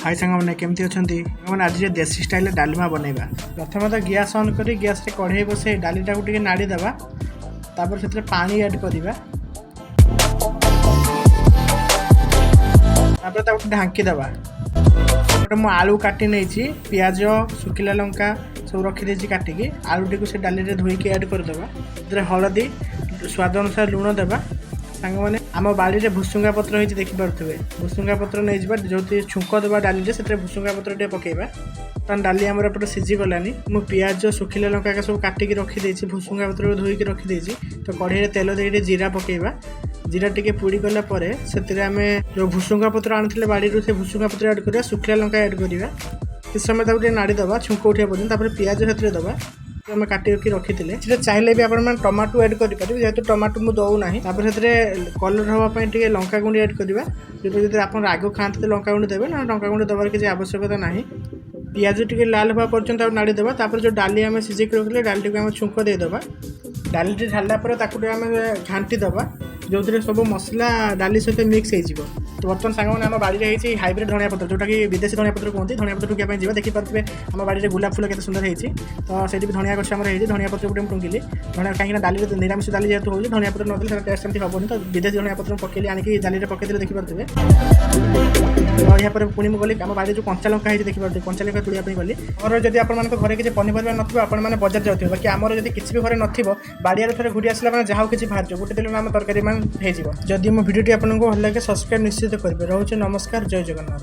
हाय सांग मैंने केमती अच्छा मैंने आज देसी स्टाइल डालमा बनइबा। प्रथम तो गैस ऑन कर गैस रे कढ़ई बसे डालीटा को टिके नाड़ी देबा तापर से पानी ऐड करबा तापर ताको ढांकी देबा। मु आलू काटी नहीं पियाज सुखिला लंका सब रखी देछि काटिकी आलूटी को से डाली रे धोईकी ऐड कर देबा। हलदी स्वाद अनुसार लुण देबा। सांग मैंने आम बाड़ी में भुसुंगा पत्र होती देखिपे भुसुंगा पत्र नहीं जा जो छुंक देवा डाली से भुसुंगा पत्र टे पकेबा। तहन डाली आमर एपटे सीझी गलानी। मु पियाज सुखिला लंका का सब काटिकी रखी भुसुंगा पत्र धोईकी रखी तो कढ़ई में तेल दे जीरा पकेबा। जीरा टिके पुड़ी गला से आम जो भुसुंगा पत्र आनी बाड़ी से भुसुंगा पत्र ऐड करा सुखिला लंका ऐड करा किस समय नाड़ी देवा छुंक उठा पर्यटन पियाज से दबा आम काटी रखी थे चाहिए भी आप टमाटो ऐड करेंगे जेहतु टमाटो मुझे दौना से कलर हाँपाई लंका गुंड ऐड करवा जो आप राग खाते तो लंका गुंड देवे ना लंका गुंड देवार किसी आवश्यकता ना। पियाज टे लाल हवा पर्यटन नाड़ी देवा जो डाली आम सीझे रखिले डाली को छुंक देदेबा। डाली ढाला आम घाटी देवा जो सब मसला डाली सहित मिक्स हो। तो बर्तमान सांग मैंने आम बाड़ी में हाइब्रिड धनिया पत्र जोटा कि विदेशी धनिया पत्र कहते धनिया पत्र टुकिया जा देखिपे आम बाड़ी में गुलाब फूल के सुंदर होती तो से भी धनिया गछ होती धनिया पत्र गोटे टुंगिली धनिया कहीं डाली निरामिष डाली जेहतु हो धनिया पत्र नदेले टेस्ट एमती हेनी तो विदेशी धनिया पत्र पकेली आनिकी डाली पकईदे देखिपे। यहाँ पर पुणी मुझे गली आम बाड़ी जो कंचा लंका है देखिपे कंचा लंका तुड़ा गली और जब आप घरे किसी पनीपरिया नथिबा आपण मैंने बजार जाऊँ बाकी आमर जब किसी भी घरे नथिबो बाड़िया थे घुरी आसला मैंने जहाँ किसी बाहर गोटे दिन आम तरकारी हो जदि मो भिडियो आपको भल लगे सब्सक्राइब निश्चित करेंगे। रोचे नमस्कार, जय जगन्नाथ।